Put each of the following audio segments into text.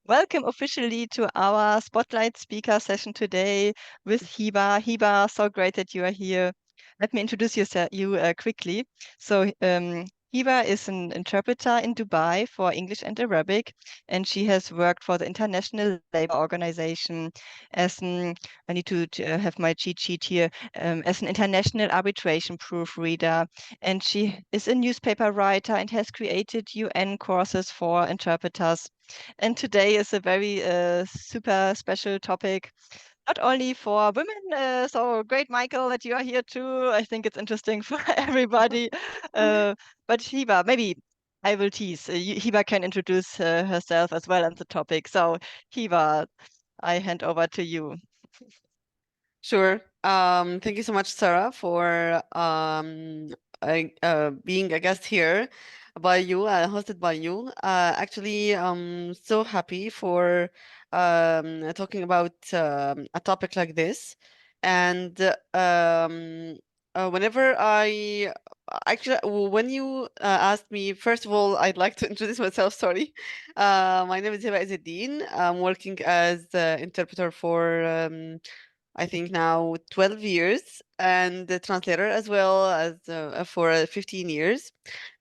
welcome officially to our Spotlight speaker session today with Heba. Heba, so great that you are here. Let me introduce you quickly. Heba is an interpreter in Dubai for English and Arabic, and she has worked for the International Labour Organization as an, I need to have my cheat sheet here, as an international arbitration proofreader. And she is a newspaper writer and has created UN courses for interpreters. And today is a very super special topic, not only for women. So great, Michael, that you are here too. I think it's interesting for everybody. Uh, but Hiba, maybe I will tease. Hiba can introduce herself as well on the topic. So Hiba, I hand over to you. Sure. Thank you so much, Sarah, for being a guest here by you, hosted by you. Actually, I'm so happy for talking about a topic like this. And whenever when you asked me, first of all, I'd like to introduce myself. Sorry. My name is Heba Izzeddin. I'm working as interpreter for I think now 12 years, and the translator as well as for 15 years.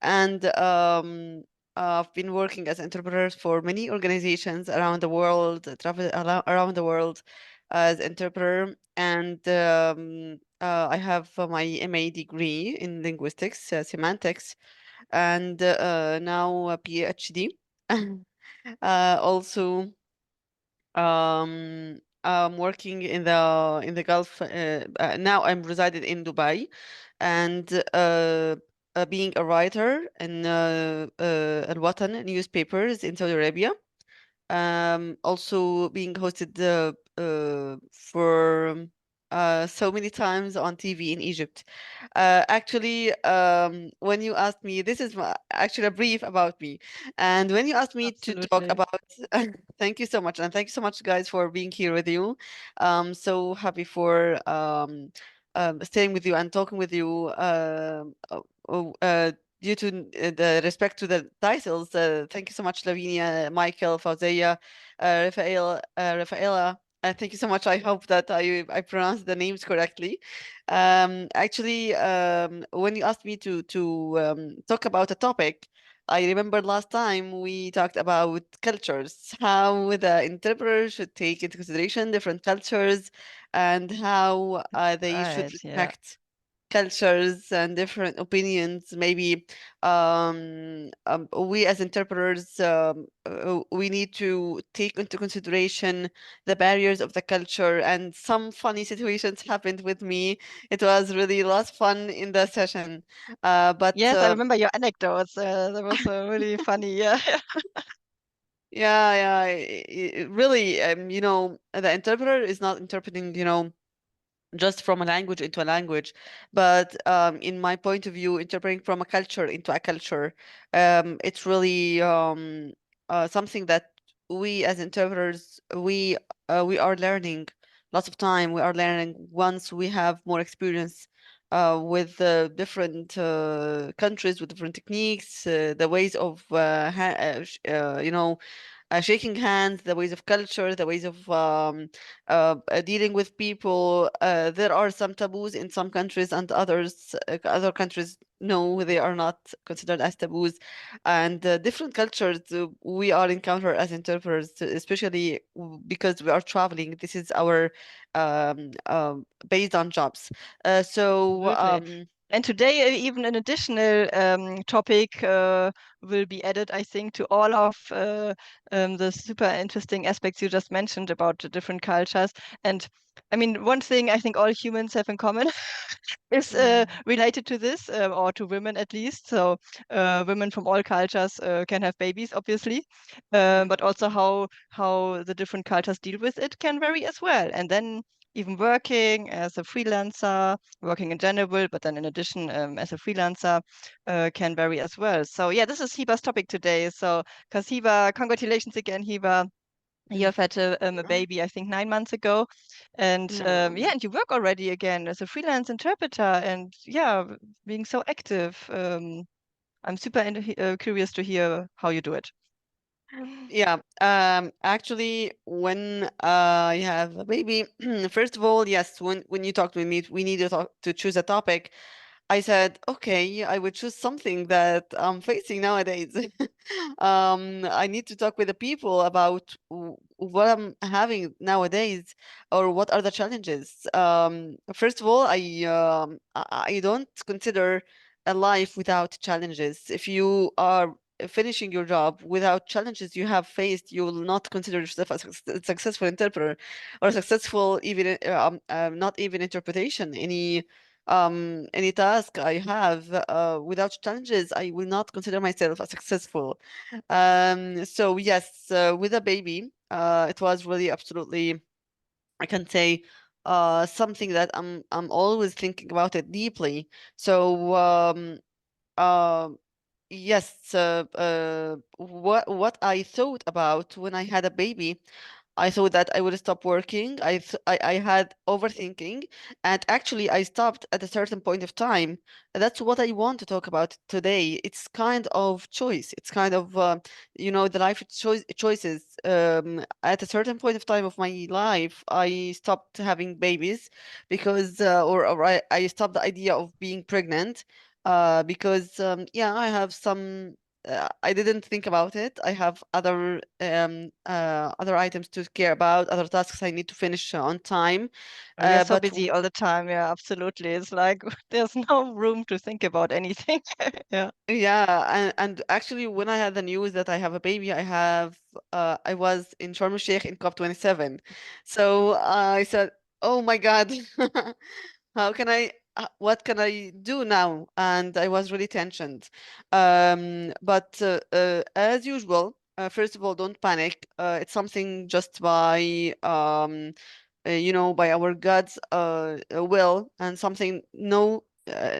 And I've been working as interpreter for many organizations around the world, travel around the world as interpreter. And I have my MA degree in linguistics, semantics, and now a PhD. Also, I'm working in the Gulf. Now I'm resided in Dubai, and being a writer in Al Watan newspapers in Saudi Arabia. Also being hosted for so many times on TV in Egypt. Actually, when you asked me, this is actually a brief about me. And when you asked me to talk Absolutely. about, thank you so much, and thank you so much, guys, for being here with you. So happy for staying with you and talking with you. Due to the respect to the titles, thank you so much, Lavinia, Michael, Fauzia, Rafaela. Thank you so much. I hope that I pronounced the names correctly. Actually, when you asked me to talk about a topic, I remember last time we talked about cultures, how the interpreter should take into consideration different cultures, and how they should Right. Yeah. respect cultures and different opinions. Maybe we as interpreters, we need to take into consideration the barriers of the culture. And some funny situations happened with me. It was really a lot of fun in the session. But Yes, I remember your anecdotes. That was really funny. Yeah. yeah, yeah, really, the interpreter is not interpreting, just from a language into a language, but in my point of view, interpreting from a culture into a culture, it's really something that we as interpreters we are learning lots of time. We are learning once we have more experience with different countries, with different techniques, the ways of shaking hands, the ways of culture, the ways of dealing with people. There are some taboos in some countries, and other countries, no, they are not considered as taboos. And different cultures we are encounter as interpreters, especially because we are traveling. This is our based on jobs. So Absolutely. And today, even an additional topic will be added, I think, to all of the super interesting aspects you just mentioned about the different cultures. And I mean, one thing I think all humans have in common is related to this, or to women at least. So, women from all cultures can have babies, obviously, but also how the different cultures deal with it can vary as well. And then even working as a freelancer, working in general, but then in addition, as a freelancer, can vary as well. So yeah, this is Hiba's topic today. So, because Hiba, congratulations again, Hiba. You have had a baby, I think, 9 months ago, and yeah. yeah, and you work already again as a freelance interpreter, and yeah, being so active. I'm super curious to hear how you do it. Yeah, actually, when I have a baby, first of all, yes, when you talked with me, we need to to choose a topic. I said, okay, I would choose something that I'm facing nowadays. I need to talk with the people about what I'm having nowadays, or what are the challenges. First of all, I don't consider a life without challenges. If you are finishing your job without challenges you have faced, you will not consider yourself a successful interpreter, or successful even not even interpretation. Any task I have without challenges, I will not consider myself as successful. So yes, with a baby, it was really absolutely, I can say, something that I'm always thinking about it deeply. So uh, yes, what I thought about when I had a baby, I thought that I would stop working. I had overthinking, and actually I stopped at a certain point of time. That's what I want to talk about today. It's kind of choice. It's kind of the life choices. At a certain point of time of my life, I stopped having babies because, or I stopped the idea of being pregnant because yeah, I have some. I didn't think about it. I have other items to care about, other tasks I need to finish on time. We are so But busy all the time. Yeah, absolutely. It's like there's no room to think about anything. Yeah. yeah, and actually, when I had the news that I have a baby, I was in Sharm el-Sheikh in COP27. So I said, "Oh my God, how can what can I do now?" And I was really tensioned. But as usual, first of all, don't panic. It's something just by by our God's will, and something no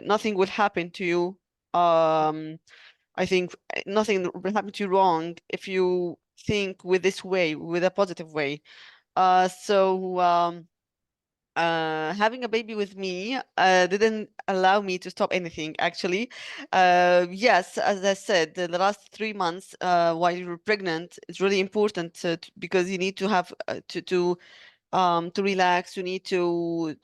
nothing will happen to you. I think nothing will happen to you wrong if you think with this way, with a positive way. So having a baby with me didn't allow me to stop anything, actually. Yes, as I said, the last 3 months while you're pregnant, it's really important because you need to have to relax. You need to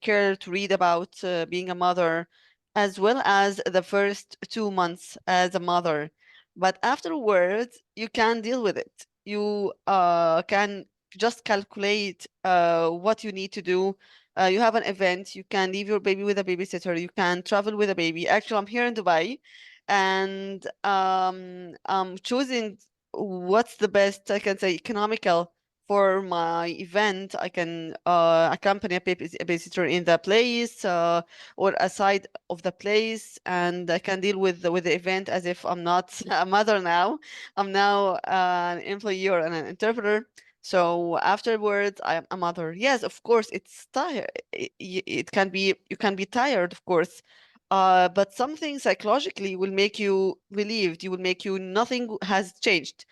care to read about being a mother, as well as the first 2 months as a mother. But afterwards, you can deal with it. You can just calculate what you need to do. You have an event, you can leave your baby with a babysitter, you can travel with a baby. Actually, I'm here in Dubai, and I'm choosing what's the best, I can say, economical for my event. I can accompany a babysitter in the place or aside of the place, and I can deal with the event as if I'm not a mother now. I'm now an employee or an interpreter. So afterwards, I am a mother. Yes, of course, it's tired. It can be, you can be tired, of course. But something psychologically will make you relieved. You will make you nothing has changed.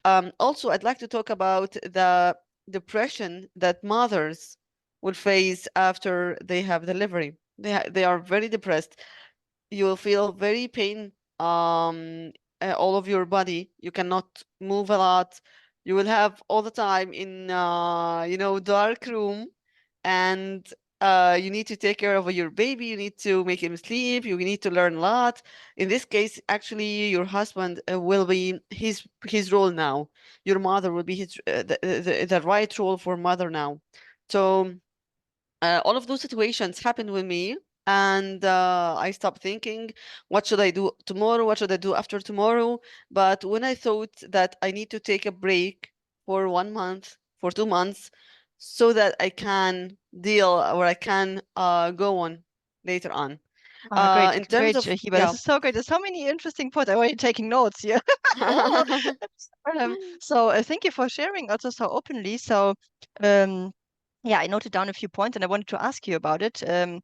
Also, I'd like to talk about the depression that mothers will face after they have delivery. They are very depressed. You will feel very pain all of your body. You cannot move a lot. You will have all the time in dark room, and you need to take care of your baby. You need to make him sleep. You need to learn a lot. In this case, actually, your husband will be his role now. Your mother will be the right role for mother now. So all of those situations happened with me, and I stopped thinking, what should I do tomorrow? What should I do after tomorrow? But when I thought that I need to take a break for 1 month, for 2 months, so that I can deal, or I can go on later on. Great, In terms great, of, Hiba. This yeah. is so great. There's so many interesting points. I'm already taking notes here. So thank you for sharing also so openly. So yeah, I noted down a few points and I wanted to ask you about it. And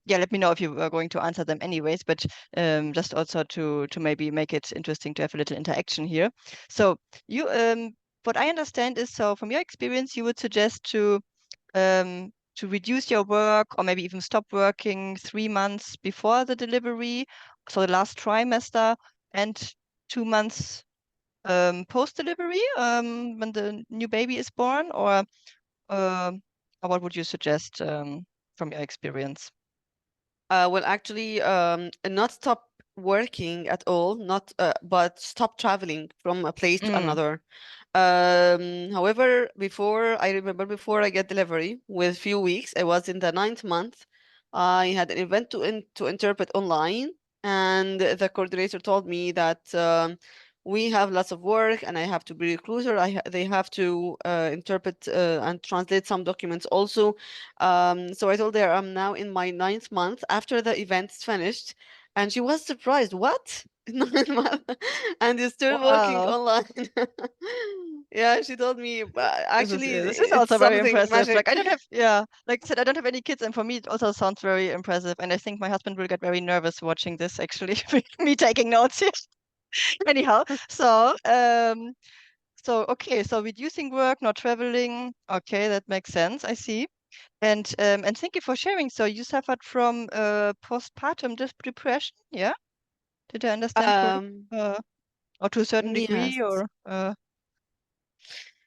yeah, let me know if you are going to answer them anyways, but just also to maybe make it interesting to have a little interaction here. So you what I understand is, so from your experience, you would suggest to reduce your work or maybe even stop working 3 months before the delivery, so the last trimester, and 2 months post-delivery, when the new baby is born, or what would you suggest from your experience? Well, actually, not stop working at all, not but stop traveling from a place to Mm, another. However, I remember before I get delivery, with few weeks, I was in the ninth month. I had an event to interpret online, and the coordinator told me that we have lots of work, and I have to be recruiter. They have to interpret and translate some documents also. So I told her I'm now in my ninth month after the event's finished, and she was surprised. What? 9 months? And you're still working wow. online? Yeah, she told me, actually, This is it's also very something impressive. Like magic. I don't have, yeah, like I said, I don't have any kids, and for me, it also sounds very impressive. And I think my husband will get very nervous watching this. Actually, me taking notes here. Anyhow, so okay, so reducing work, not traveling. Okay, that makes sense. I see. And thank you for sharing. So you suffered from postpartum depression, yeah? Did I understand correct? Um, Or to a certain degree, yes. or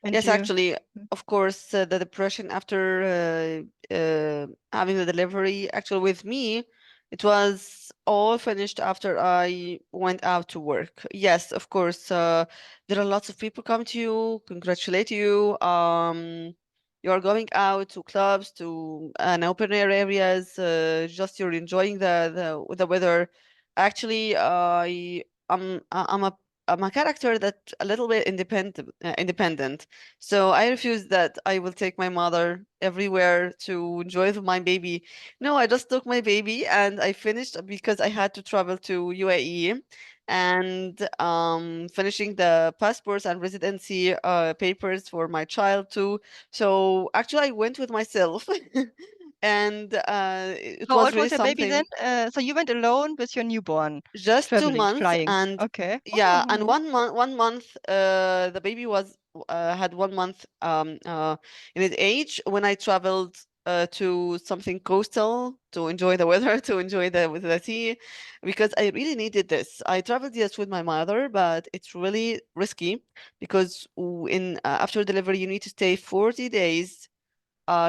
and Yes, you? actually, of course, the depression after having the delivery, actually, with me, it was all finished after I went out to work. Yes, of course, there are lots of people come to you, congratulate you. You are going out to clubs, to an open air areas. Just you're enjoying the weather. Actually, I'm a character that a little bit independent. So I refuse that I will take my mother everywhere to enjoy my baby. No, I just took my baby and I finished because I had to travel to UAE and finishing the passports and residency papers for my child too. So actually I went with myself and it How was old really was your baby then? something. So you went alone with your newborn, Just two traveling, months, flying. and Okay. yeah, and Oh, 1 month, the baby was had 1 month in its age when I traveled to something coastal to enjoy the weather, to enjoy the sea, because I really needed this. I traveled, yes, with my mother, but it's really risky because in after delivery you need to stay 40 days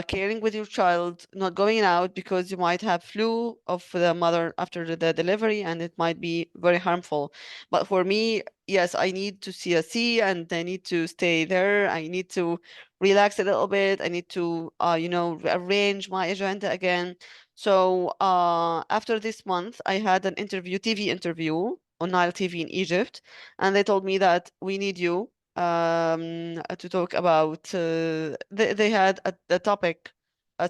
caring with your child, not going out because you might have flu of the mother after the delivery, and it might be very harmful. But for me, yes, I need to see a sea, and I need to stay there. I need to relax a little bit. I need to, arrange my agenda again. So after this month, I had an interview, TV interview on Nile TV in Egypt, and they told me that we need you to talk about they had a topic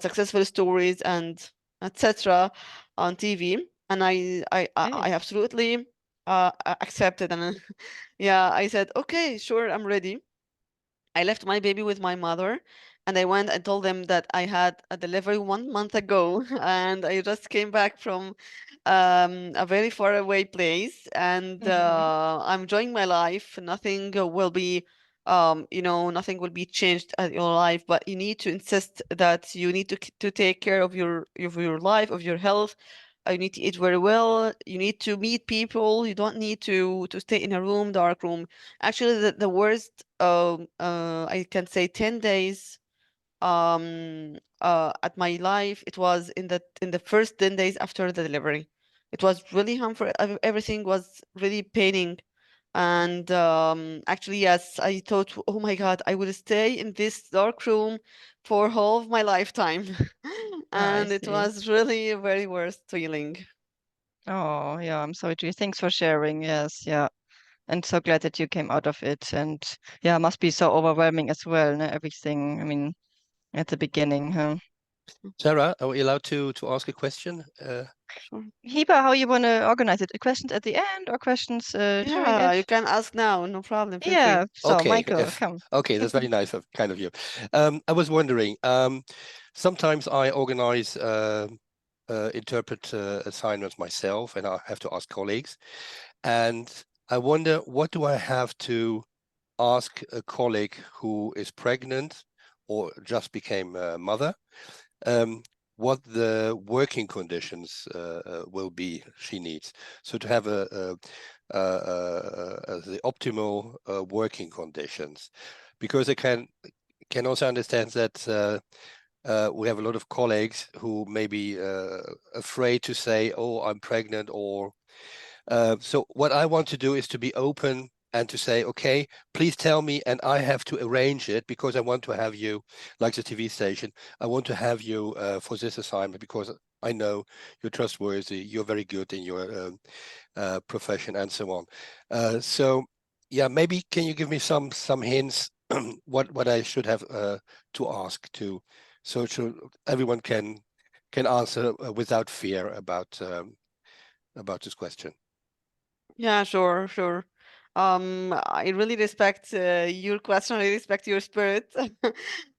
successful stories and etc on TV, and I okay. absolutely accepted, and yeah, I said okay, sure, I'm ready. I left my baby with my mother, and I went and told them that I had a delivery 1 month ago and I just came back from a very far away place, and Hmm. I'm enjoying my life. Nothing will be nothing will be changed at your life, but you need to insist that you need to take care of your life, of your health. You need to eat very well. You need to meet people. You don't need to stay in a room, dark room. Actually, the worst, I can say 10 days at my life, it was in the first 10 days after the delivery. It was really harmful. Everything was really paining. And actually, yes, I thought, oh my God, I will stay in this dark room for whole of my lifetime. I And it see. was really a very worst feeling. Oh, yeah, I'm sorry to hear. Thanks for sharing. Yes, yeah. And so glad that you came out of it. And yeah, must be so overwhelming as well, no? Everything, I mean, at the beginning, huh? Sarah, are we allowed to ask a question? Sure. Heba, how you want to organize it? Questions at the end or questions during Yeah, it? you can ask now, no problem. Feel free. Yeah, so Okay, Michael, if come. okay, that's very nice of kind of you. I was wondering, sometimes I organize interpret assignments myself, and I have to ask colleagues, and I wonder what do I have to ask a colleague who is pregnant or just became a mother? Um, what the working conditions will be she needs. So to have the optimal working conditions, because I can also understand that we have a lot of colleagues who may be afraid to say, "Oh, I'm pregnant," or so what I want to do is to be open and to say, okay, please tell me, and I have to arrange it because I want to have you, like the TV station, I want to have you for this assignment because I know you're trustworthy, you're very good in your profession, and so on. So, yeah, maybe can you give me some hints what I should have to ask to, so everyone can answer without fear about this question. Yeah, sure, sure. I really respect your question. I respect your spirit.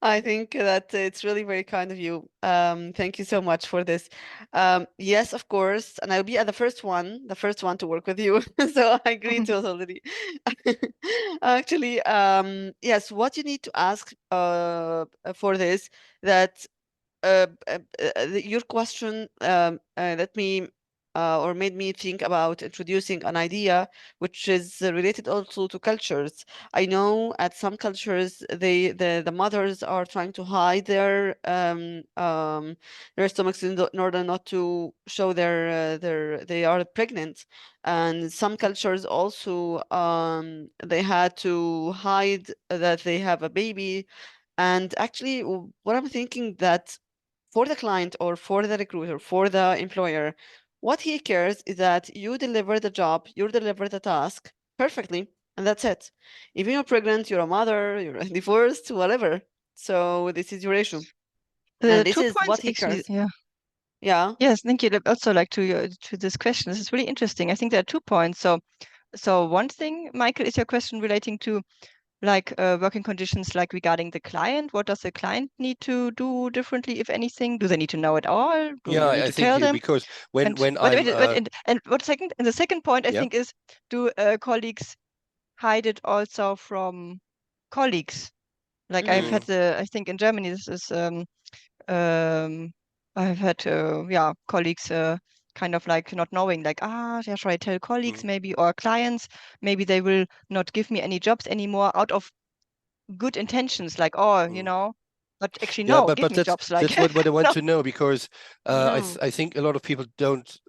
I think that it's really very kind of you. Thank you so much for this. Yes, of course, and I'll be the first one to work with you. So I agree totally. Actually, yes, what you need to ask for this, that your question let me or made me think about introducing an idea which is related also to cultures. I know at some cultures the mothers are trying to hide their stomachs in order not to show their they are pregnant, and some cultures also they had to hide that they have a baby. And actually, what I'm thinking, that for the client or for the recruiter, for the employer, what he cares is that you deliver the job, you deliver the task perfectly, and that's it. Even you're pregnant, you're a mother, you're divorced, whatever. So this is your issue. And The this two is points what he actually, cares. yeah. Yeah. Yes, thank you. Also, like to this question, this is really interesting. I think there are 2 points. So one thing, Michael, is your question relating to like working conditions, like regarding the client. What does the client need to do differently, if anything? Do they need to know it all? Do Yeah, you need I to think tell you, them? because when And when but, I'm and what second? And the second point, I yeah. think, is, do colleagues hide it also from colleagues? Like I've Mm-hmm. had Mm, I think in Germany, this is um, I've had yeah, colleagues kind of like not knowing, like, yeah, should I tell colleagues mm, maybe, or clients, maybe they will not give me any jobs anymore out of good intentions, like, oh, mm. but actually Yeah, no, give but me jobs, like, that's what I want no. to know, because Yeah. I think a lot of people don't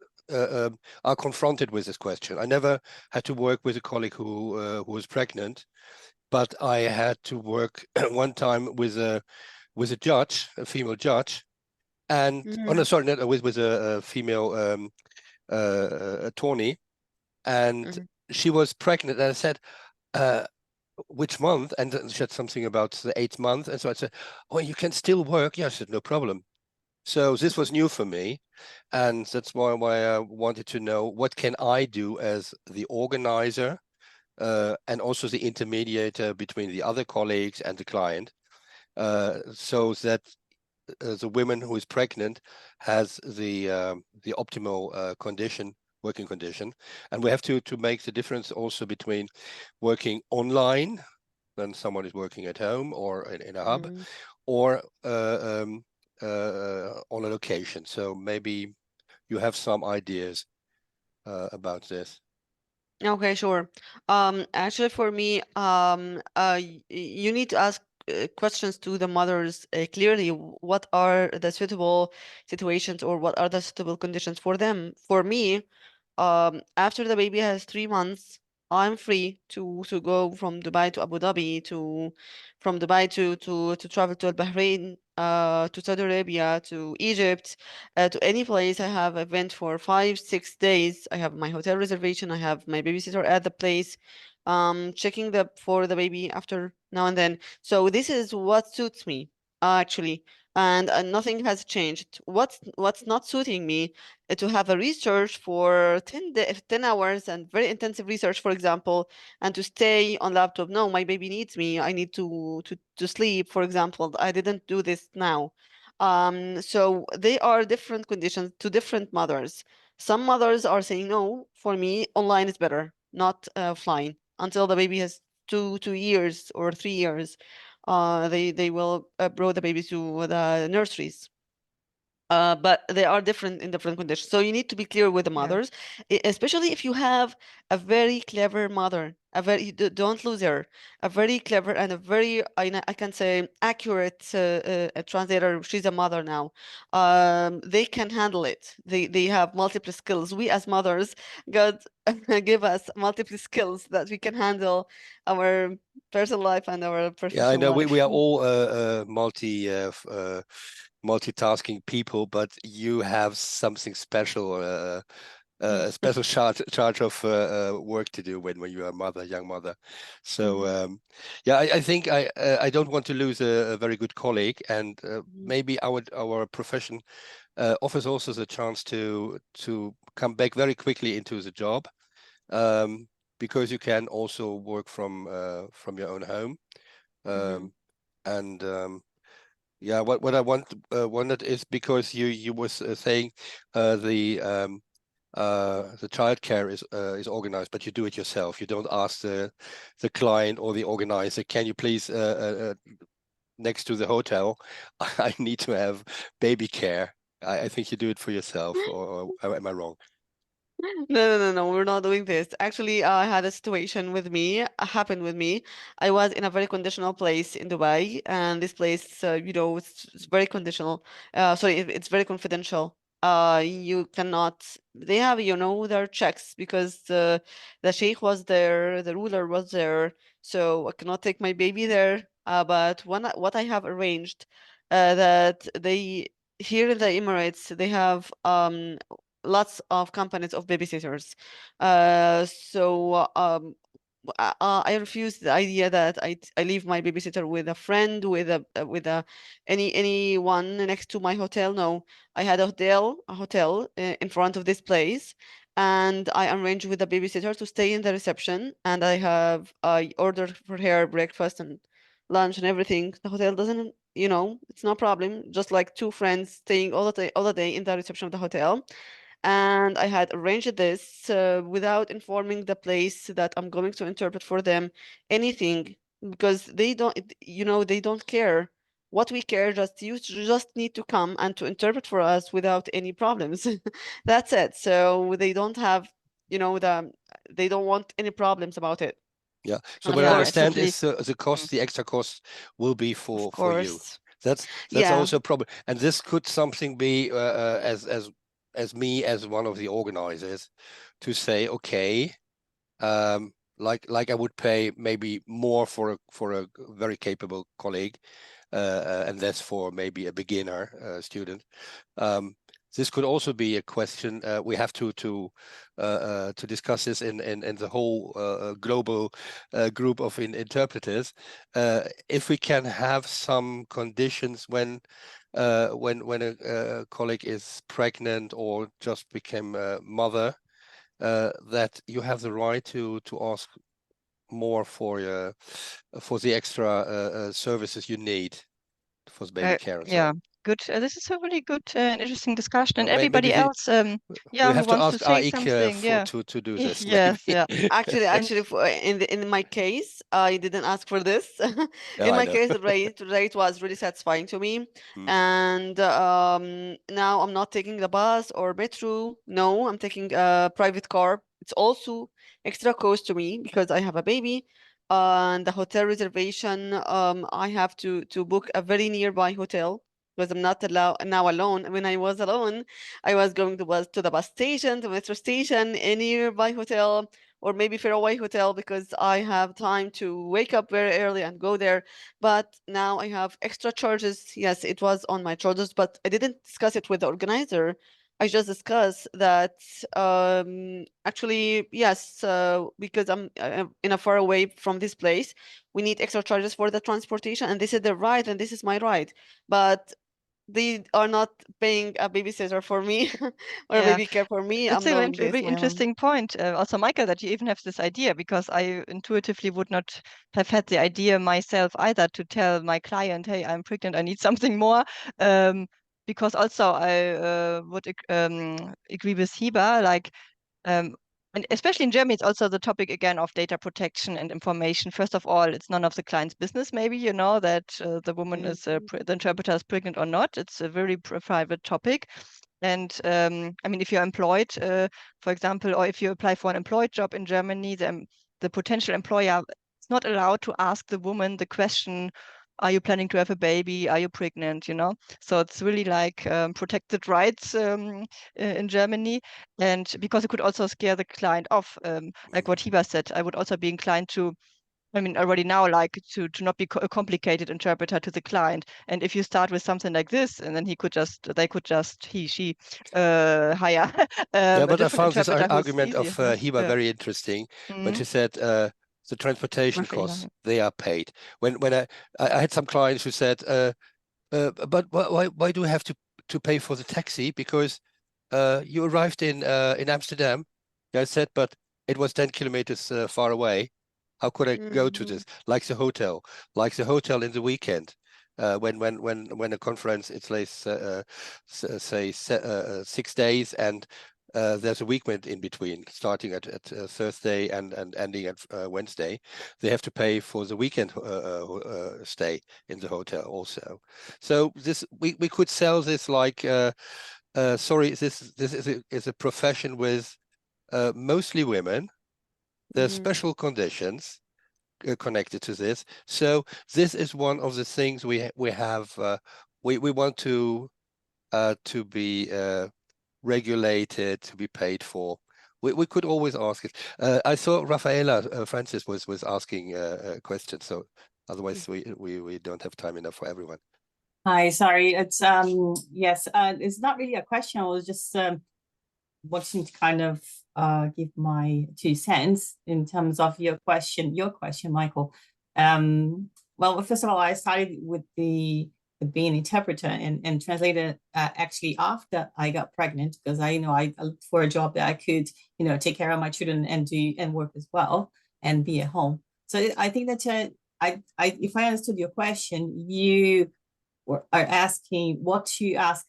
are confronted with this question. I never had to work with a colleague who was pregnant, but I had to work one time with a judge, a female judge, and oh Mm-hmm. no, sorry, not with a female attorney, and Mm-hmm. she was pregnant, and I said, uh, which month? And then she said something about the 8th month. And so I said, oh, you can still work. Yeah, I said, no problem. So this was new for me. And that's why I wanted to know, what can I do as the organizer and also the intermediator between the other colleagues and the client, so that the woman who is pregnant has the optimal working condition. And we have to make the difference also between working online, when someone is working at home or in a hub, Mm-hmm. or on a location. So maybe you have some ideas about this. Okay, sure. Actually, for me, you need to ask questions to the mothers clearly. What are the suitable situations, or what are the suitable conditions for them? For me, after the baby has 3 months, I'm free to go from Dubai to Abu Dhabi, to from Dubai to travel to Al Bahrain, to Saudi Arabia, to Egypt, to any place. I have event for 5 6 days. I have my hotel reservation. I have my babysitter at the place, checking the for the baby after now and then. So this is what suits me, actually, and nothing has changed. What's not suiting me, to have a research for 10 hours and very intensive research, for example, and to stay on laptop. No, my baby needs me. I need to sleep, for example. I didn't do this now. So they are different conditions to different mothers. Some mothers are saying, no, for me, online is better, not offline, until the baby has 2 years or 3 years. They will bring the baby to the nurseries. But they are different in different conditions. So you need to be clear with the mothers, especially if you have a very clever mother, don't lose her, a very clever and a very, I can say, accurate translator. She's a mother now. They can handle it. They have multiple skills. We as mothers, God give us multiple skills that we can handle our personal life and our Yeah, I professional know life. we are all multitasking people, but you have something special, a special charge of work to do when you are a mother, young mother. So yeah, I think I don't want to lose a very good colleague, and maybe our profession offers also the chance to come back very quickly into the job, because you can also work from your own home. And yeah, what I wondered is, because you was saying the childcare is organized, but you do it yourself. You don't ask the client or the organizer, can you please next to the hotel, I need to have baby care. I think you do it for yourself, or am I wrong? No, we're not doing this. Actually, I had a situation with me, happened with me. I was in a very conditional place in Dubai, and this place, it's very conditional. Sorry, it's very confidential. You cannot, they have, their checks, because the sheikh was there, the ruler was there, so I cannot take my baby there. But what I have arranged, that here in the Emirates, they have lots of companies of babysitters. I refuse the idea that I leave my babysitter with a friend, with anyone next to my hotel. No, I had a hotel in front of this place, and I arranged with the babysitter to stay in the reception, and I ordered for her breakfast and lunch and everything. The hotel doesn't, it's no problem. Just like two friends staying all the day in the reception of the hotel. And I had arranged this without informing the place that I'm going to interpret for them anything, because they don't care. What we care, you just need to come and to interpret for us without any problems. That's it. So they don't have, they don't want any problems about it. Yeah. So And of what I course, understand is the extra cost will be of for you. course, That's yeah. also a problem. And this could something be as me as one of the organizers to say, okay, like I would pay maybe more for a very capable colleague, and less for maybe a beginner student. This could also be a question we have to discuss this in the whole global group of interpreters. If we can have some conditions when a colleague is pregnant or just became a mother, that you have the right to ask more for the extra services you need for the baby care and so Yeah, on. good. This is a really good and interesting discussion. And Maybe everybody else, we yeah, who have to wants to ask say Aik something, yeah. to do this, Yes, maybe. yeah. Actually, And in my case, I didn't ask for this. Yeah, In I my know. case, the rate was really satisfying to me. Mm. And now I'm not taking the bus or metro. No, I'm taking a private car. It's also extra cost to me because I have a baby. And the hotel reservation, I have to book a very nearby hotel because I'm not now alone. When I was alone, I was going to the bus station, to metro station, a nearby hotel, or maybe faraway hotel because I have time to wake up very early and go there. But now I have extra charges. Yes, it was on my charges, but I didn't discuss it with the organizer. I just discussed that actually, yes, because I'm in a far away from this place, we need extra charges for the transportation, and this is their right, and this is my right. But they are not paying a babysitter for me or a yeah, baby care for me. that's I'm a doing this very my own. interesting point. Also, Michael, that you even have this idea, because I intuitively would not have had the idea myself either to tell my client, hey, I'm pregnant, I need something more. Because also I would agree with Heba, like And especially in Germany, it's also the topic again of data protection and information. First of all, it's none of the client's business, maybe, you know, that the woman is, the interpreter is pregnant or not. It's a very private topic. And I mean, if you're employed, for example, or if you apply for an employed job in Germany, the potential employer is not allowed to ask the woman the question, are you planning to have a baby? Are you pregnant? You know, so it's really like protected rights in Germany. And because it could also scare the client off, like what Heba said, I would also be inclined to, I mean, already now, like to not be a complicated interpreter to the client. And if you start with something like this, and then they could just, she, hire Yeah, a but I different found this interpreter who's argument of easier. Heba very interesting when she said the transportation Raffaella, costs, they are paid. When I had some clients who said, but why do we have to pay for the taxi? Because you arrived in Amsterdam. Yeah, I said, but it was 10 kilometers far away. How could I go to this? Like the hotel in the weekend. When a conference it's like say 6 days and there's a weekend in between, starting at Thursday and ending at Wednesday. They have to pay for the weekend stay in the hotel also. So this we could sell this like sorry, this is a profession with mostly women. There's special conditions connected to this. So this is one of the things we have. We want to be regulated, to be paid for. We could always ask it. I saw Raffaella Francis was asking a question, so otherwise we don't have time enough for everyone. Hi, sorry. It's yes, it's not really a question. I was just wanting to kind of give my 2 cents in terms of your question, Michael. Well, first of all, I started with the being interpreter and translator actually after I got pregnant, because I looked for a job that I could take care of my children and work as well and be at home. So I think that if I understood your question, you are asking what to ask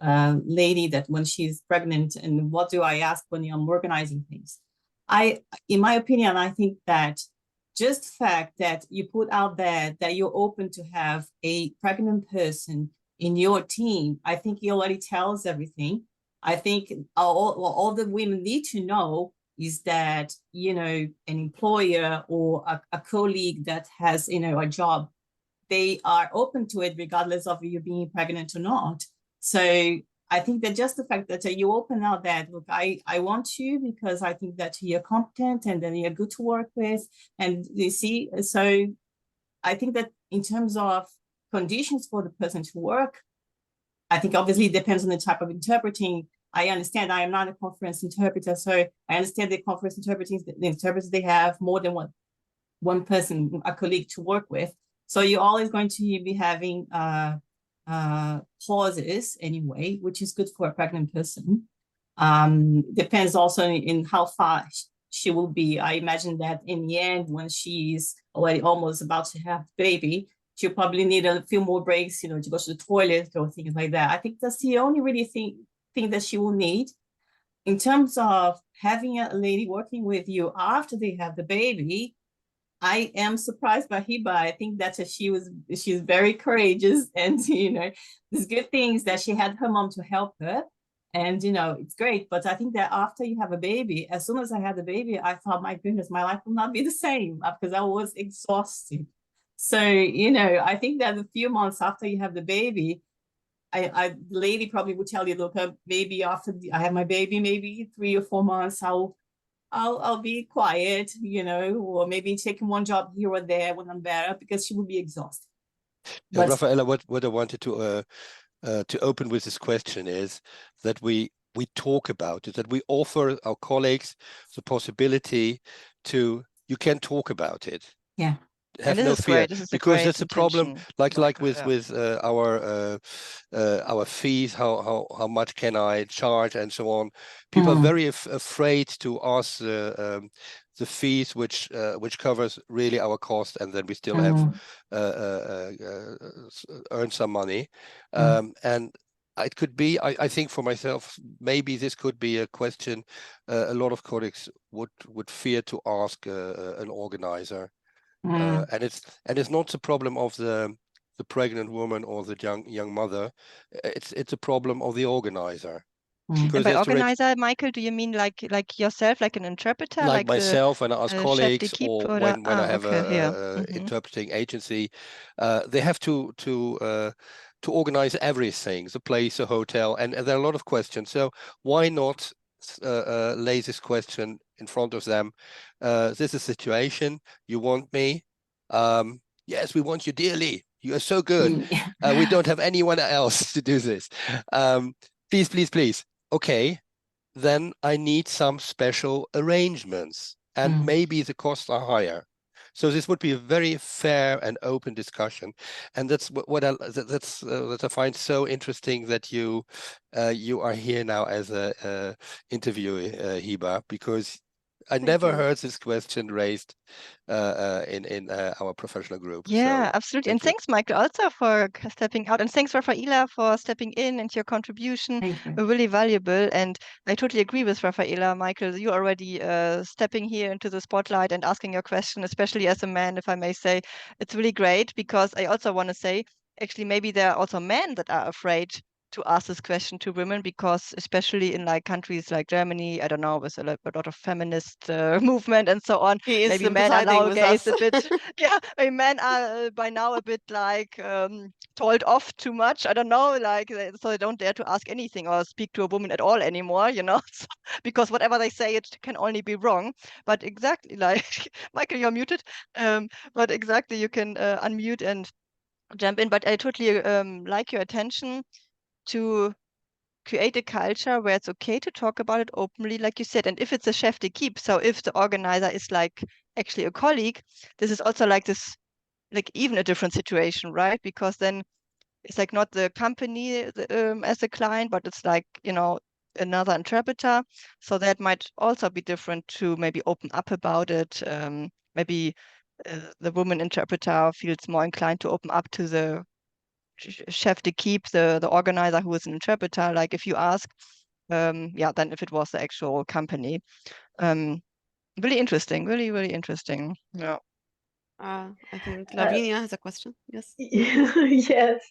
a lady that when she's pregnant, and what do I ask when I'm organizing things. In my opinion, I think that just the fact that you put out there that you're open to have a pregnant person in your team, I think it already tells everything. I think all the women need to know is that, an employer or a colleague that has, a job, they are open to it regardless of you being pregnant or not. So I think that just the fact that you open out that, look, I want you because I think that you're competent and then you're good to work with. And you see, so I think that in terms of conditions for the person to work, I think obviously it depends on the type of interpreting. I understand I am not a conference interpreter, so I understand the conference interpreting, the interpreters, they have more than one person, a colleague to work with. So you're always going to be having pauses anyway, which is good for a pregnant person. Depends also in how far she will be. I imagine that in the end, when she's already almost about to have the baby, she'll probably need a few more breaks, to go to the toilet or things like that. I think that's the only really thing that she will need. In terms of having a lady working with you after they have the baby, I am surprised by Heba. I think that she's very courageous, and there's good things that she had her mom to help her, and it's great. But I think that after you have a baby, as soon as I had the baby, I thought, my goodness, my life will not be the same, because I was exhausted. So I think that a few months after you have the baby, the lady probably would tell you, look, maybe after I have my baby, maybe 3 or 4 months, I'll be quiet, or maybe taking one job here or there when I'm better, because she will be exhausted. But Raffaella, what I wanted to open with this question is that we talk about it, that we offer our colleagues the possibility to, you can talk about it. Yeah. Have no fear, because that's a problem. Like with our fees, how much can I charge and so on. People are very afraid to ask the fees, which covers really our cost, and then we still have earn some money. And it could be. I think for myself, maybe this could be a question a lot of colleagues would fear to ask an organizer, and it's not the problem of the pregnant woman or the young mother. It's a problem of the organizer. And Because by there's direct, organizer, Michael, do you mean like yourself, like an interpreter, like the myself when I ask chef colleagues, d'équipe, or or when I have okay, yeah. a interpreting agency, they have to organize everything, the place, the hotel, and there are a lot of questions. So why not lay this question in front of them? This is a situation. You want me? Yes, we want you dearly. You are so good. We don't have anyone else to do this. Please, please, please. Okay, then I need some special arrangements, and maybe the costs are higher. So this would be a very fair and open discussion, and that's what I find so interesting, that you are here now as a interviewer, Heba, because I never heard this question raised in our professional group. Yeah, So absolutely. And thank you. thanks, Michael, also for stepping out. And thanks, Rafaela, for stepping in, and your contribution. Thank you. Really valuable. And I totally agree with Rafaela. Michael, you already stepping here into the spotlight and asking your question, especially as a man, if I may say. It's really great, because I also want to say, actually, maybe there are also men that are afraid to ask this question to women, because especially in like countries like Germany, I don't know, with a lot of feminist movement and so on, He is maybe men are sympathizing with nowadays us. a bit, yeah, maybe men are by now a bit like told off too much. I don't know, like so they don't dare to ask anything or speak to a woman at all anymore, so, because whatever they say, it can only be wrong. But exactly, like Michael, you're muted. But exactly, you can unmute and jump in. But I totally like your attention to create a culture where it's okay to talk about it openly, like you said. And if it's a chef d'équipe, so if the organizer is like actually a colleague, this is also like this, like even a different situation, right? Because then it's like not the company as a client, but it's like, another interpreter. So that might also be different to maybe open up about it. Maybe the woman interpreter feels more inclined to open up to the chef d'équipe, the organizer who is an interpreter, like if you ask, than if it was the actual company. Really interesting, really, really interesting. Yeah. I think Lavinia has a question. Yes. Yes,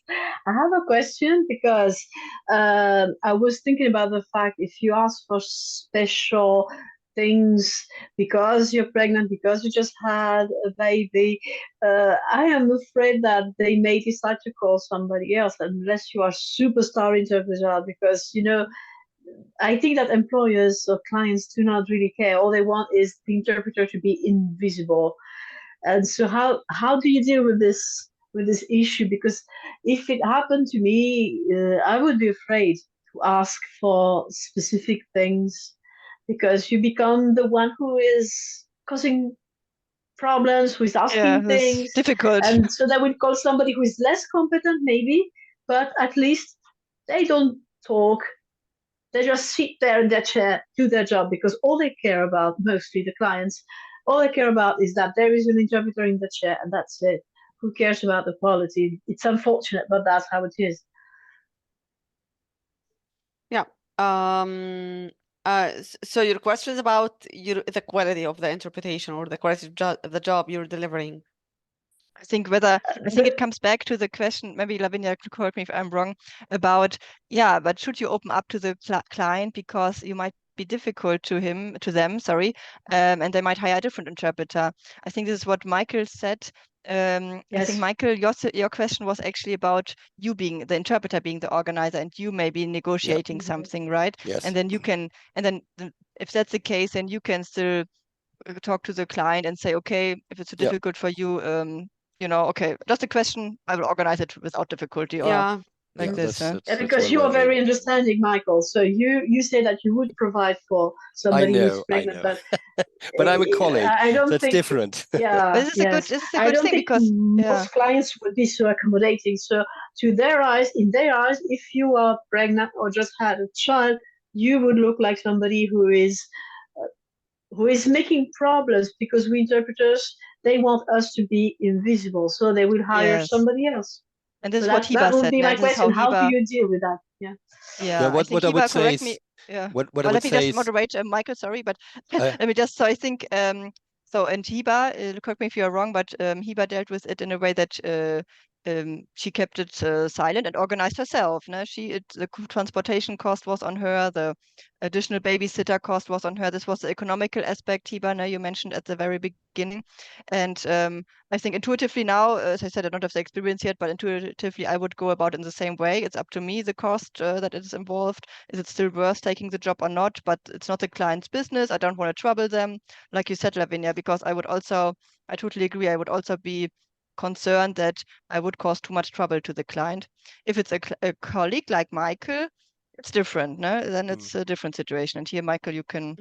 I have a question, because I was thinking about the fact, if you ask for special things because you're pregnant, because you just had a baby, I am afraid that they may decide to call somebody else, unless you are superstar interpreter, because I think that employers or clients do not really care. All they want is the interpreter to be invisible. And so how do you deal with this issue? Because if it happened to me, I would be afraid to ask for specific things, because you become the one who is causing problems, who is asking Yeah, it's things. difficult. And so they would call somebody who is less competent, maybe, but at least they don't talk. They just sit there in their chair, do their job, because all they care about, mostly the clients, all they care about is that there is an interpreter in the chair, and that's it. Who cares about the quality? It's unfortunate, but that's how it is. Yeah. So your question is about the quality of the interpretation, or the quality of the job you're delivering. I think it comes back to the question, maybe Lavinia, correct me if I'm wrong, about, but should you open up to the client, because you might be difficult to them, and they might hire a different interpreter. I think this is what Michael said. I think, Michael, your question was actually about you being the interpreter, being the organizer, and you maybe negotiating something, right? Yes. And then if that's the case, then you can still talk to the client and say, okay, if it's difficult for you, okay, just a question, I will organize it without difficulty, or like this. That's because you are very understanding, Michael. So you say that you would provide for somebody who's pregnant, but but I'm a colleague. I don't that's think different. Yeah, but this is a I good don't thing, think because most clients would be so accommodating. So in their eyes, if you are pregnant or just had a child, you would look like somebody who is making problems, because we interpreters, they want us to be invisible, so they will hire somebody else. And this So is what that Heba would said. be my This is question. How do Heba, you deal with that? Yeah. Yeah, I what think I would Heba, say correct me. is Yeah. what I Let would me say just is moderate, Michael, sorry, but uh, let me just, so I think, so, and Heba, correct me if you're wrong, but Heba dealt with it in a way that she kept it silent and organized herself. No? The transportation cost was on her, the additional babysitter cost was on her. This was the economical aspect, Heba, no, you mentioned at the very beginning. And I think intuitively now, as I said, I don't have the experience yet, but intuitively I would go about in the same way. It's up to me, the cost that is involved. Is it still worth taking the job or not? But it's not the client's business. I don't want to trouble them, like you said, Lavinia, because I totally agree. I would also be concerned that I would cause too much trouble to the client. If it's a colleague like Michael, it's different, no? Then mm. it's a different situation. And here, Michael, you can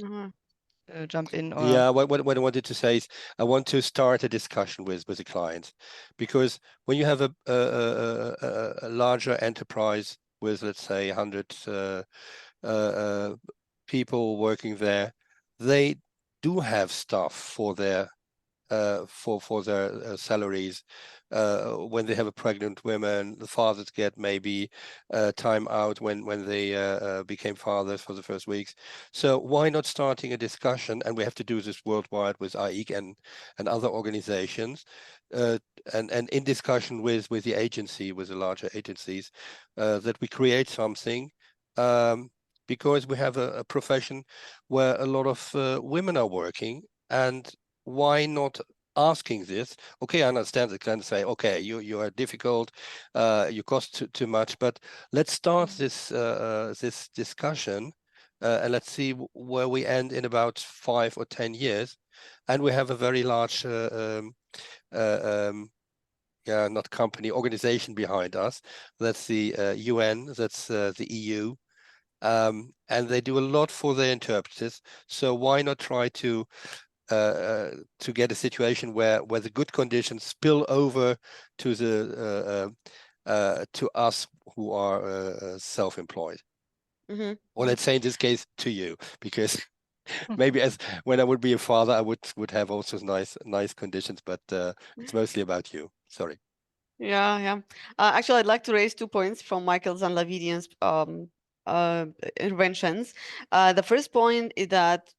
jump in. Or Yeah, what I wanted to say is I want to start a discussion with the client, because when you have a larger enterprise with, let's say, 100 people working there, they do have staff for their salaries. When they have a pregnant woman, the fathers get maybe time out when they became fathers for the first weeks. So why not starting a discussion? And we have to do this worldwide with AIC and other organizations, and in discussion with the agency, with the larger agencies, that we create something. Because we have a profession where a lot of women are working, and why not asking this? Okay, I understand the client say, okay, you are difficult, you cost too much, but let's start this this discussion, and let's see where we end in about 5 or 10 years, and we have a very large yeah, not company, organization behind us. That's the UN, that's the EU. And they do a lot for their interpreters. So why not try to get a situation where the good conditions spill over to the to us who are self-employed, or let's say in this case to you, because maybe as when I would be a father, I would have also nice conditions, but it's mostly about you. Sorry. Yeah, yeah. Actually, I'd like to raise 2 points from Michael's and Lavinia's interventions. The first point is that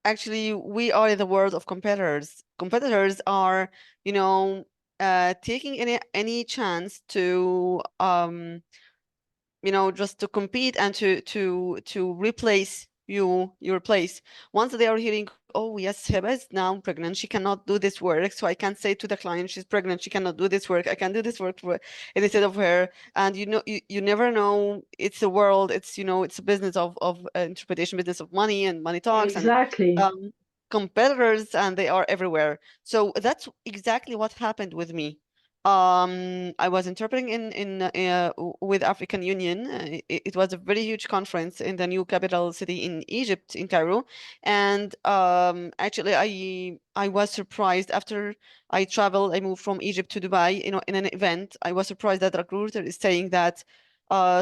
actually we are in the world of competitors. Competitors are, taking any chance to just to compete and to replace your place. Once they are hearing, oh yes, Heba is now pregnant, she cannot do this work, so I can say to the client, she's pregnant, she cannot do this work, I can do this work instead of her. And you never know, it's a world, it's a business of interpretation, business of money, and money talks, and Exactly. competitors, and they are everywhere. So that's exactly what happened with me. I was interpreting with African Union. It was a very huge conference in the new capital city in Egypt, in Cairo, and actually, I was surprised after I traveled. I moved from Egypt to Dubai. In an event, I was surprised that the recruiter is saying that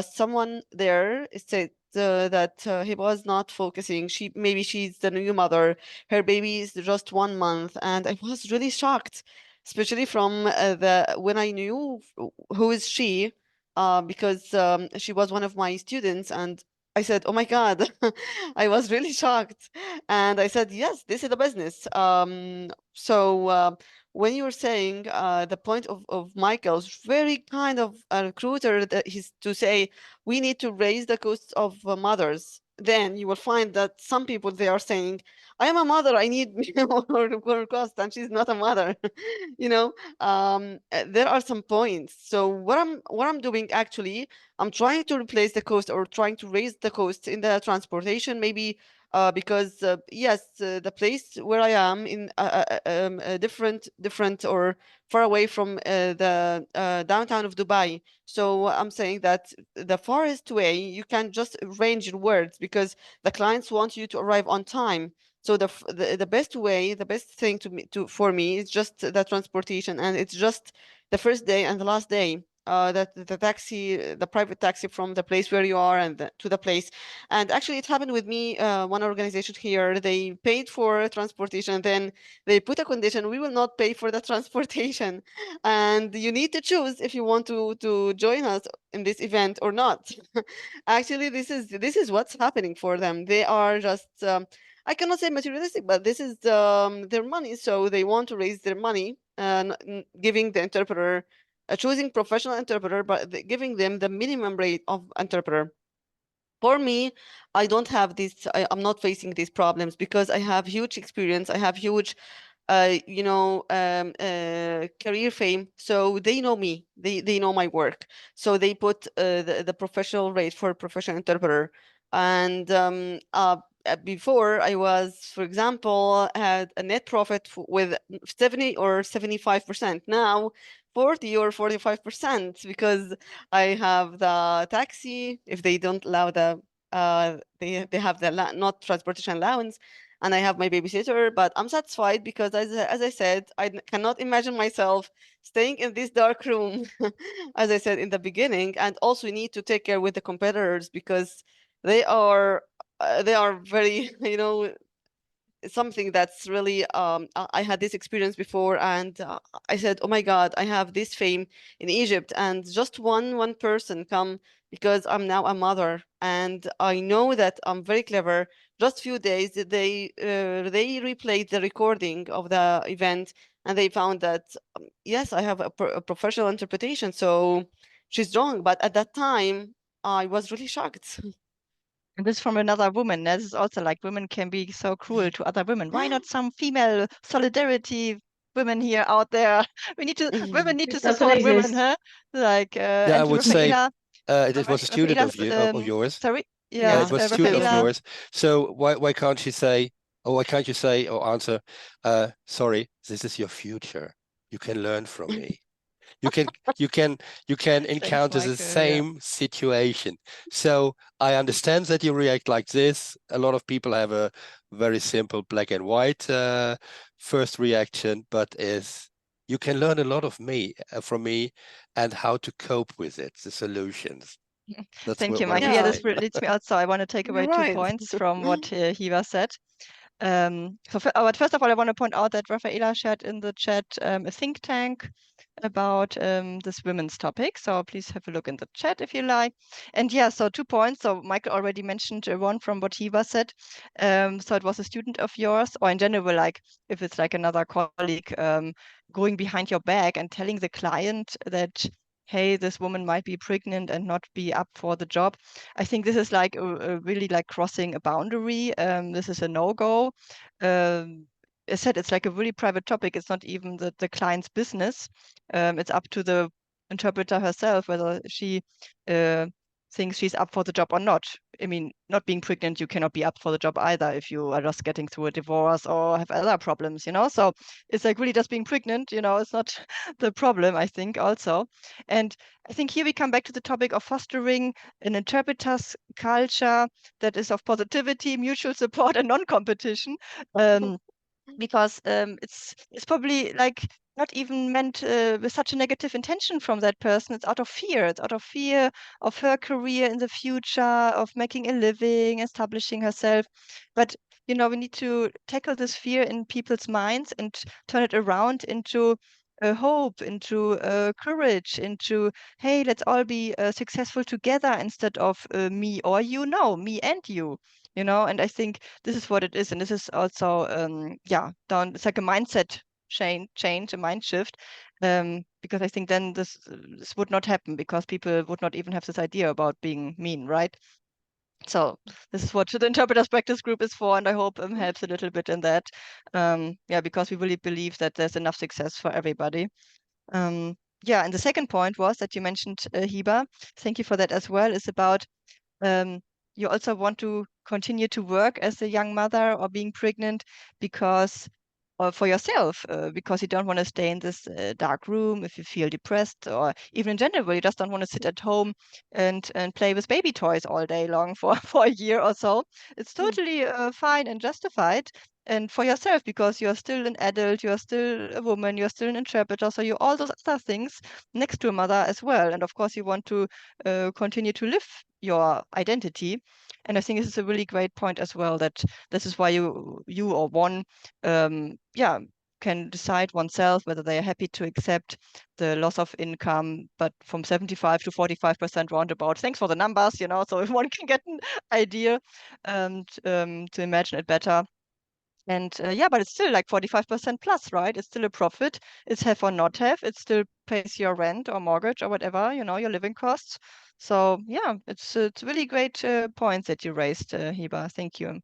someone there said that he was not focusing. Maybe she's the new mother. Her baby is just 1 month, and I was really shocked, especially from the when I knew who is she, because she was one of my students, and I said, "Oh my God," I was really shocked, and I said, "Yes, this is a business." So when you were saying the point of Michael's very kind of a recruiter that he's to say we need to raise the costs of mothers, then you will find that some people they are saying, I am a mother, I need more cost, and she's not a mother. you know there are some points. So what I'm doing actually, I'm trying to replace the cost or trying to raise the cost in the transportation, maybe because yes, the place where I am in a different or far away from the downtown of Dubai. So I'm saying that the farthest way you can just arrange your words because the clients want you to arrive on time. So the best way, the best thing for me is just the transportation, and it's just the first day and the last day. the private taxi from the place where you are and to the place. And actually, it happened with me. One organization here, they paid for transportation, then they put a condition: we will not pay for the transportation, and you need to choose if you want to join us in this event or not. Actually, this is what's happening for them. They are just I cannot say materialistic, but this is their money, so they want to raise their money, giving the interpreter, choosing professional interpreter, but giving them the minimum rate of interpreter. For me, I don't have this. I'm not facing these problems because I have huge experience. I have huge career fame. So they know me. They know my work. So they put the professional rate for professional interpreter. And before I was, for example, had a net profit with 70 or 75%. Now 40 or 45% because I have the taxi. If they don't allow they have the not transportation allowance, and I have my babysitter, but I'm satisfied because as I said, cannot imagine myself staying in this dark room, as I said in the beginning, and also need to take care with the competitors because they are very, something that's really I had this experience before, and I said, oh my God, I have this fame in Egypt, and just one person come because I'm now a mother, and I know that I'm very clever. Just few days they replayed the recording of the event, and they found that yes, I have a professional interpretation, so she's wrong. But at that time I was really shocked. And this from another woman. This is also like women can be so cruel to other women. Why not some female solidarity women here out there? Women need It to doesn't support women, exist. huh? Like Yeah, I and would say Rafaela, it was a student of yours. sorry, Yeah, yeah, it was a student of Rafaela. yours. So why can't you say, or why can't you say or answer, sorry, this is your future. You can learn from me. You can Thanks, encounter the Michael. Yeah. same situation. So I understand that you react like this. A lot of people have a very simple black and white first reaction, but you can learn a lot of from me and how to cope with it, the solutions. That's Thank you, what I Michael. would Yeah, Yeah, this say. leads me out. So I want to take you're away 2 right. points from what Heba said. But first of all, I want to point out that Rafaela shared in the chat a think tank about this women's topic. So please have a look in the chat if you like. And yeah, so 2 points. So Michael already mentioned one from what Heba said. So it was a student of yours, or in general, like if it's like another colleague going behind your back and telling the client that, hey, this woman might be pregnant and not be up for the job. I think this is like a really like crossing a boundary. This is a no-go. I said it's like a really private topic. It's not even the client's business. It's up to the interpreter herself whether she thinks she's up for the job or not. I mean, not being pregnant, you cannot be up for the job either if you are just getting through a divorce or have other problems, So it's like really just being pregnant, it's not the problem, I think, also. And I think here we come back to the topic of fostering an interpreter's culture that is of positivity, mutual support, and non-competition. Because it's probably like not even meant with such a negative intention from that person. It's out of fear. It's out of fear of her career in the future, of making a living, establishing herself. But we need to tackle this fear in people's minds and turn it around into hope, into courage, into, hey, let's all be successful together instead of me or you. No, me and you. And I think this is what it is, and this is also it's like a mindset change, a mind shift, because I think then this would not happen because people would not even have this idea about being mean, right? So this is what the interpreters practice group is for, and I hope helps a little bit in that. Because we really believe that there's enough success for everybody. And the second point was that you mentioned Heba. Thank you for that as well. Is about you also want to continue to work as a young mother or being pregnant because or for yourself, because you don't want to stay in this dark room if you feel depressed, or even in general, you just don't want to sit at home and play with baby toys all day long for, for a year or so. It's totally fine and justified. and for yourself, because you're still an adult, you're still a woman, you're still an interpreter, so you all those other things next to a mother as well. And of course, you want to continue to live your identity. And I think this is a really great point as well, that this is why you or one, yeah, can decide oneself whether they are happy to accept the loss of income, but from 75 to 45% roundabout. Thanks for the numbers, so if one can get an idea and to imagine it better. And yeah, but it's still like 45% plus, right? It's still a profit. It's have or not have. It still pays your rent or mortgage or whatever, your living costs. So yeah, it's really great points that you raised, Heba. Thank you.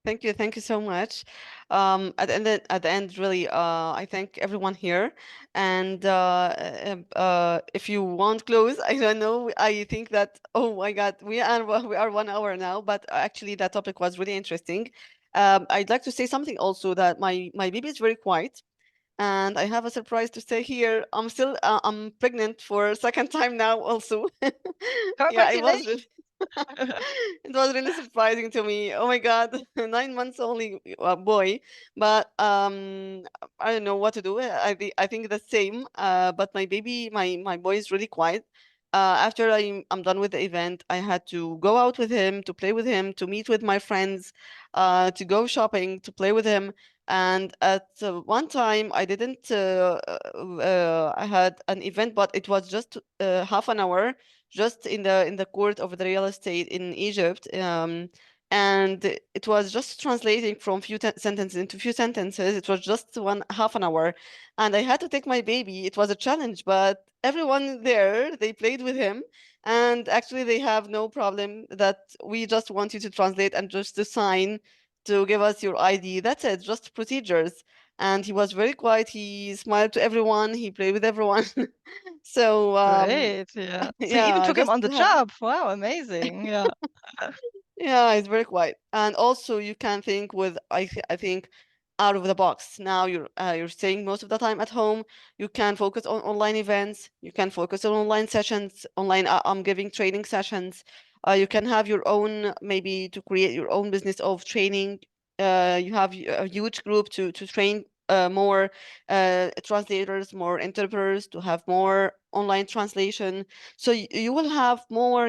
Thank you so much. At the end, really, I thank everyone here. And if you want close, I don't know. I think that, oh my God, we are 1 hour now, but actually that topic was really interesting. I'd like to say something also, that my baby is very quiet, and I have a surprise to say here. I'm pregnant for a second time now also. Yeah, it was Congratulations. it was really surprising to me. Oh my God, 9 months only, boy. But I don't know what to do. I think the same. But my baby, my boy is really quiet. After I'm done with the event, I had to go out with him, to play with him, to meet with my friends, to go shopping, to play with him. And at one time, I didn't. I had an event, but it was just half an hour, just in the court of the real estate in Egypt. And it was just translating from sentences into few sentences. It was just half an hour, and I had to take my baby. It was a challenge, but everyone there, they played with him, and actually they have no problem. That we just want you to translate and just to sign, to give us your ID. That's it, just procedures. And he was very quiet. He smiled to everyone. He played with everyone. So Great, yeah. So you even yeah, took him just on the have. job. Wow, amazing. Yeah. Yeah, it's very quiet. And also you can think with I think out of the box. Now you're staying most of the time at home. You can focus on online events. You can focus on online sessions. Online, I'm giving training sessions. You can have your own, maybe to create your own business of training. You have a huge group to train more translators, more interpreters, to have more online translation. So you will have more,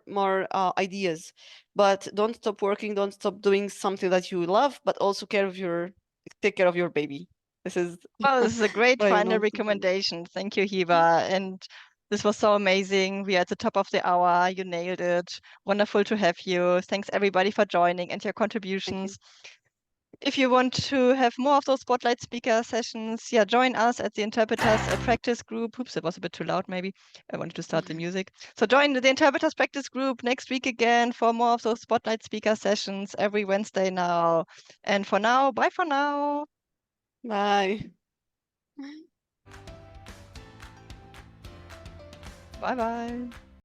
more ideas. But don't stop working, don't stop doing something that you love, but also take care of your baby. This is Well, this is a great what I final want to say. recommendation. Thank you, Hiba. And this was so amazing. We are at the top of the hour. You nailed it. Wonderful to have you. Thanks everybody for joining and your Thank you. contributions. If you want to have more of those spotlight speaker sessions, yeah, join us at the Interpreters Practice Group. Oops, it was a bit too loud, maybe. I wanted to start the music. So join the Interpreters Practice Group next week again for more of those spotlight speaker sessions every Wednesday now. And for now, bye for now. Bye. Bye-bye.